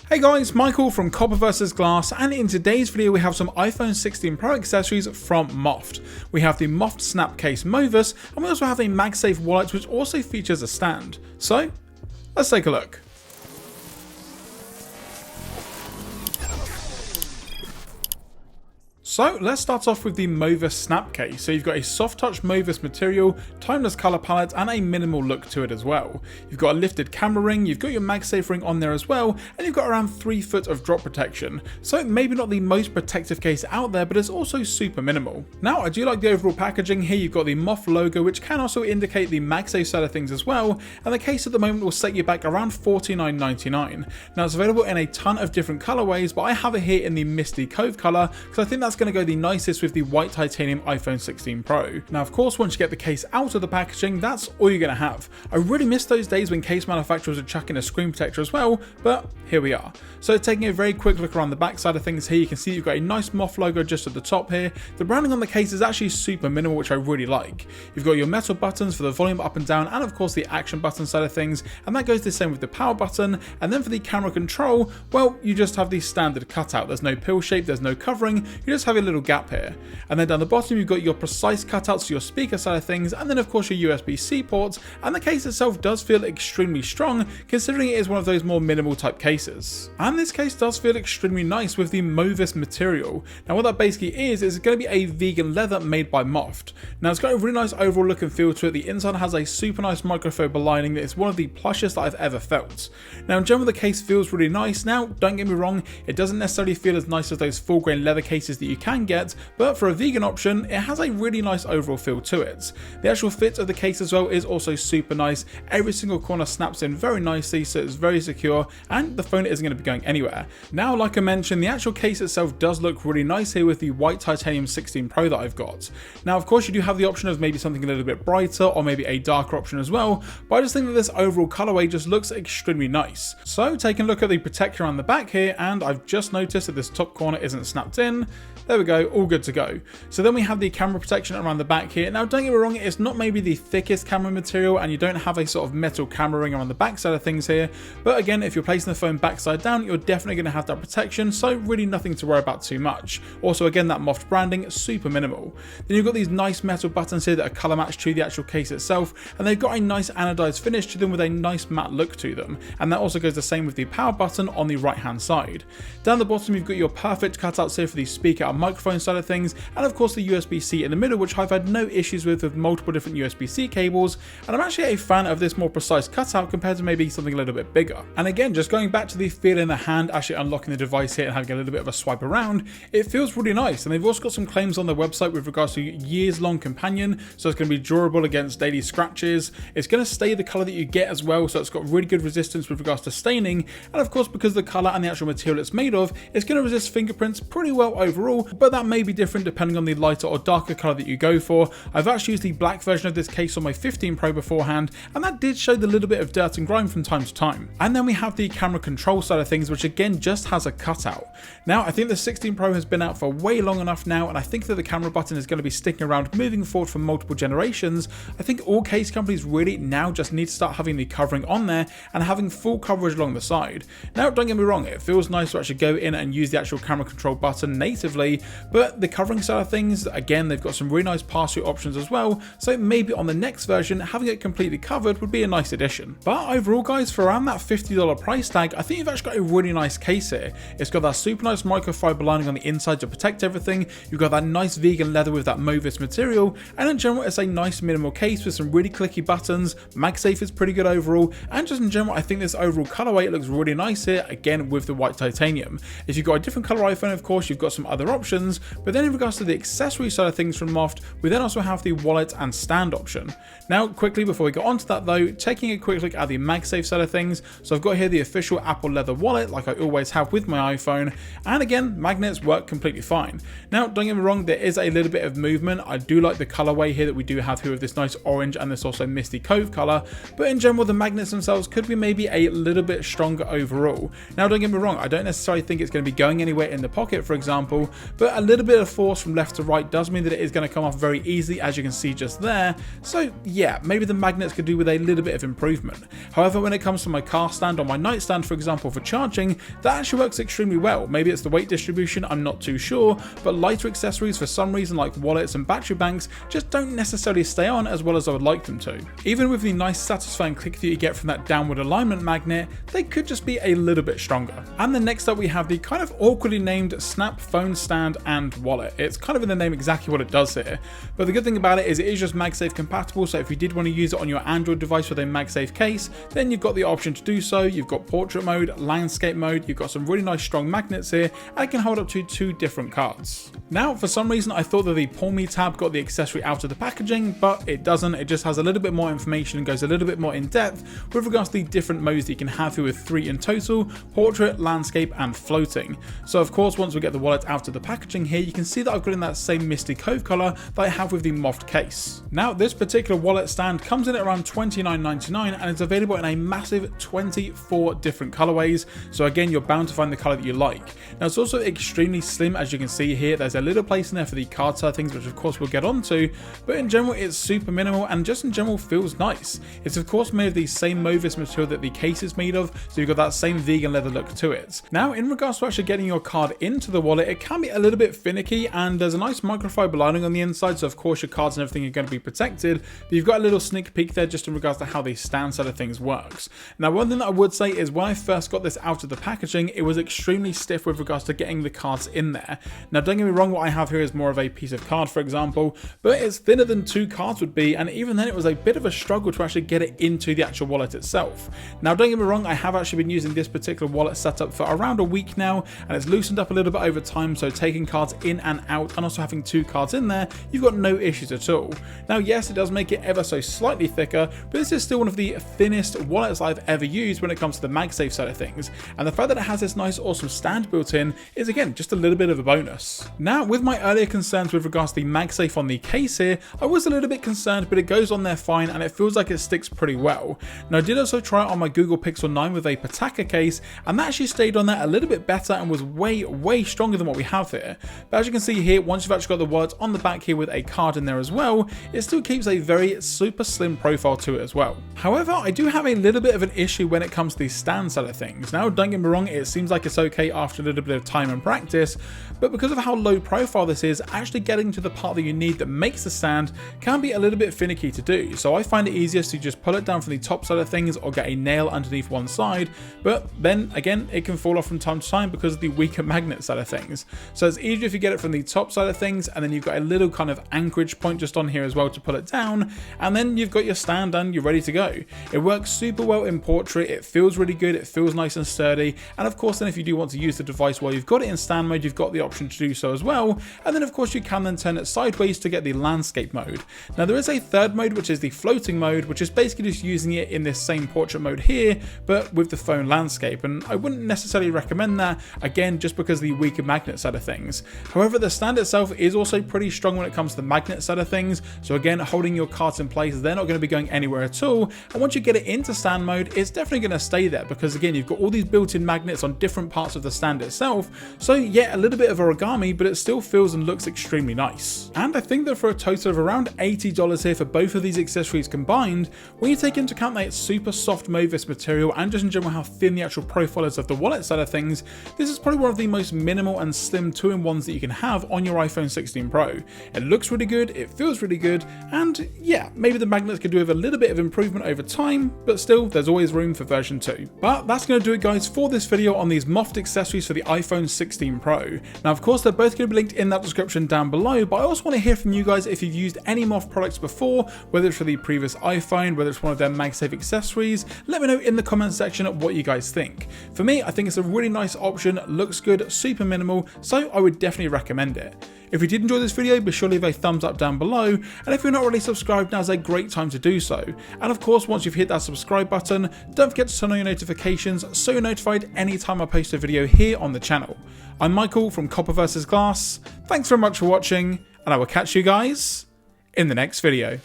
Hey guys, Michael from Copper vs Glass, and in today's video we have some iPhone 16 Pro accessories from Moft. We have the Moft Snap Case Movus, and we also have a MagSafe wallet which also features a stand. So, let's take a look. So let's start off with the Movus Snap Case. So you've got a soft touch Movus material, timeless colour palette, and a minimal look to it as well. You've got a lifted camera ring, you've got your MagSafe ring on there as well, and you've got around 3 foot of drop protection. So maybe not the most protective case out there, but it's also super minimal. Now I do like the overall packaging here. You've got the Moft logo, which can also indicate the MagSafe side of things as well, and the case at the moment will set you back around $49.99. Now it's available in a ton of different colorways, but I have it here in the Misty Cove color, because I think that's going to go the nicest with the white titanium iPhone 16 Pro. Now of course once you get the case out of the packaging, that's all you're going to have. I really miss those days when case manufacturers would chuck in a screen protector as well, but here we are. So taking a very quick look around the back side of things here, you can see you've got a nice Moft logo just at the top here. The branding on the case is actually super minimal, which I really like. You've got your metal buttons for the volume up and down, and of course the action button side of things, and that goes the same with the power button. And then for the camera control, well, you just have the standard cutout. There's no pill shape, there's no covering, you just have a little gap here. And then down the bottom you've got your precise cutouts for your speaker side of things, and then of course your USB-C ports, and the case itself does feel extremely strong considering it is one of those more minimal type cases. And this case does feel extremely nice with the Movus material. Now what that basically is going to be a vegan leather made by Moft. Now it's got a really nice overall look and feel to it. The inside has a super nice microfiber lining that is one of the plushest that I've ever felt. Now in general the case feels really nice. Now don't get me wrong, it doesn't necessarily feel as nice as those full grain leather cases that you can get, but for a vegan option it has a really nice overall feel to it. The actual fit of the case as well is also super nice. Every single corner snaps in very nicely, so it's very secure, and the phone isn't going to be going anywhere. Now like I mentioned, the actual case itself does look really nice here with the white titanium 16 Pro that I've got. Now of course you do have the option of maybe something a little bit brighter or maybe a darker option as well, but I just think that this overall colorway just looks extremely nice. So taking a look at the protector on the back here, and I've just noticed that this top corner isn't snapped in. There we go, all good to go. So then we have the camera protection around the back here. Now don't get me wrong, it's not maybe the thickest camera material, and you don't have a sort of metal camera ring around the back side of things here, but again, if you're placing the phone backside down, you're definitely going to have that protection, so really nothing to worry about too much. Also again, that Moft branding, super minimal. Then you've got these nice metal buttons here that are color matched to the actual case itself, and they've got a nice anodized finish to them with a nice matte look to them, and that also goes the same with the power button on the right hand side. Down the bottom you've got your perfect cutouts here for the speaker and microphone side of things, and of course the USB-C in the middle, which I've had no issues with multiple different USB-C cables, and I'm actually a fan of this more precise cutout compared to maybe something a little bit bigger. And again, just going back to the feel in the hand, actually unlocking the device here and having a little bit of a swipe around, it feels really nice. And they've also got some claims on their website with regards to years-long companion, so it's going to be durable against daily scratches. It's going to stay the color that you get as well, so it's got really good resistance with regards to staining, and of course because of the color and the actual material it's made of, it's going to resist fingerprints pretty well overall, but that may be different depending on the lighter or darker color that you go for. I've actually used the black version of this case on my 15 Pro beforehand, and that did show the little bit of dirt and grime from time to time. And then we have the camera control side of things, which again just has a cutout. Now I think the 16 Pro has been out for way long enough now, and I think that the camera button is going to be sticking around moving forward for multiple generations. I think all case companies really now just need to start having the covering on there and having full coverage along the side. Now don't get me wrong, it feels nice to actually go in and use the actual camera control button natively, but the covering side of things, again, they've got some really nice pass-through options as well, so maybe on the next version having it completely covered would be a nice addition. But overall guys, for around that $50 price tag, I think you've actually got a really nice case here. It's got that super nice microfiber lining on the inside to protect everything, you've got that nice vegan leather with that Movus material, and in general it's a nice minimal case with some really clicky buttons. MagSafe is pretty good overall, and just in general I think this overall colorway looks really nice here, again with the white titanium. If you've got a different color iPhone, of course you've got some other options, but then in regards to the accessory side of things from Moft, we then also have the wallet and stand option. Now quickly before we get onto that though, taking a quick look at the MagSafe side of things, so I've got here the official Apple leather wallet like I always have with my iPhone, and again magnets work completely fine. Now don't get me wrong, there is a little bit of movement. I do like the colorway here that we do have here with this nice orange and this also Misty Cove color, but in general the magnets themselves could be maybe a little bit stronger overall. Now don't get me wrong, I don't necessarily think it's going to be going anywhere in the pocket for example, but a little bit of force from left to right does mean that it is going to come off very easily, as you can see just there. So yeah, maybe the magnets could do with a little bit of improvement. However, when it comes to my car stand or my nightstand, for example, for charging, that actually works extremely well. Maybe it's the weight distribution, I'm not too sure, but lighter accessories for some reason like wallets and battery banks just don't necessarily stay on as well as I would like them to. Even with the nice satisfying click that you get from that downward alignment magnet, they could just be a little bit stronger. And then next up we have the kind of awkwardly named Snap phone stand and wallet. It's kind of in the name exactly what it does here, but the good thing about it is just MagSafe compatible, so if you did want to use it on your Android device with a MagSafe case, then you've got the option to do so. You've got portrait mode, landscape mode, you've got some really nice strong magnets here, and it can hold up to 2 different cards. Now, for some reason I thought that the Pull Me tab got the accessory out of the packaging, but it doesn't. It just has a little bit more information and goes a little bit more in depth with regards to the different modes that you can have here, with 3 in total: portrait, landscape and floating. So of course, once we get the wallet out of the packaging here, you can see that I've got in that same Misty Cove color that I have with the Moft case. Now, this particular wallet stand comes in at around $29.99 and it's available in a massive 24 different colorways. So again, you're bound to find the color that you like. Now, it's also extremely slim, as you can see here. There's a little place in there for the card side things, which of course we'll get onto, but in general it's super minimal and just in general feels nice. It's of course made of the same Movis material that the case is made of, so you've got that same vegan leather look to it. Now, in regards to actually getting your card into the wallet, it can be a little bit finicky, and there's a nice microfiber lining on the inside, so of course your cards and everything are going to be protected, but you've got a little sneak peek there just in regards to how the stand side of things works. Now, one thing that I would say is when I first got this out of the packaging, it was extremely stiff with regards to getting the cards in there. Now, don't get me wrong, what I have here is more of a piece of card, for example, but it's thinner than 2 cards would be, and even then it was a bit of a struggle to actually get it into the actual wallet itself. Now, don't get me wrong, I have actually been using this particular wallet setup for around a week now, and it's loosened up a little bit over time, so taking cards in and out and also having 2 cards in there, you've got no issues at all. Now, yes, it does make it ever so slightly thicker, but this is still one of the thinnest wallets I've ever used when it comes to the MagSafe side of things, and the fact that it has this nice awesome stand built in is again just a little bit of a bonus. Now, with my earlier concerns with regards to the MagSafe on the case here, I was a little bit concerned, but it goes on there fine and it feels like it sticks pretty well. Now, I did also try it on my Google Pixel 9 with a Pataka case, and that actually stayed on there a little bit better and was way stronger than what we have here. But as you can see here, once you've actually got the words on the back here with a card in there as well, it still keeps a very super slim profile to it as well. However, I do have a little bit of an issue when it comes to the stand side of things. Now, don't get me wrong, it seems like it's okay after a little bit of time and practice, but because of how low profile this is, actually getting to the part that you need that makes the stand can be a little bit finicky to do. So I find it easiest to just pull it down from the top side of things or get a nail underneath one side, but then again, it can fall off from time to time because of the weaker magnet side of things. So it's easier if you get it from the top side of things, and then you've got a little kind of anchorage point just on here as well to pull it down, and then you've got your stand and you're ready to go. It works super well in portrait, it feels really good, it feels nice and sturdy, and of course then if you do want to use the device while you've got it in stand mode, you've got the option to do so as well, and then of course you can then turn it sideways to get the landscape mode. Now, there is a third mode, which is the floating mode, which is basically just using it in this same portrait mode here, but with the phone landscape, and I wouldn't necessarily recommend that, again, just because of the weaker magnet side of things. However, the stand itself is also pretty strong when it comes to the magnet side of things, so again, holding your cards in place, they're not going to be going anywhere at all, and once you get it into stand mode, it's definitely going to stay there, because again, you've got all these built-in magnets on different parts of the stand itself, so yeah, a little bit of origami, but it still feels and looks extremely nice. And I think that for a total of around $80 here for both of these accessories combined, when you take into account that it's super soft Movis material and just in general how thin the actual profile is of the wallet side of things, this is probably one of the most minimal and slim 2-in-1s that you can have on your iPhone 16 Pro. It looks really good, it feels really good, and yeah, maybe the magnets could do with a little bit of improvement over time, but still, there's always room for version 2. But that's going to do it, guys, for this video on these Moft accessories for the iPhone 16 Pro. Now, of course, they're both going to be linked in that description down below, but I also want to hear from you guys if you've used any Moft products before, whether it's for the previous iPhone, whether it's one of their MagSafe accessories. Let me know in the comment section what you guys think. For me, I think it's a really nice option, looks good, super minimal, so I would definitely recommend it. If you did enjoy this video, be sure to leave a thumbs up down below, and if you're not already subscribed, now's a great time to do so. And of course, once you've hit that subscribe button, don't forget to turn on your notifications so you're notified anytime I post a video here on the channel. I'm Michael from Copper vs Glass, thanks very much for watching, and I will catch you guys in the next video.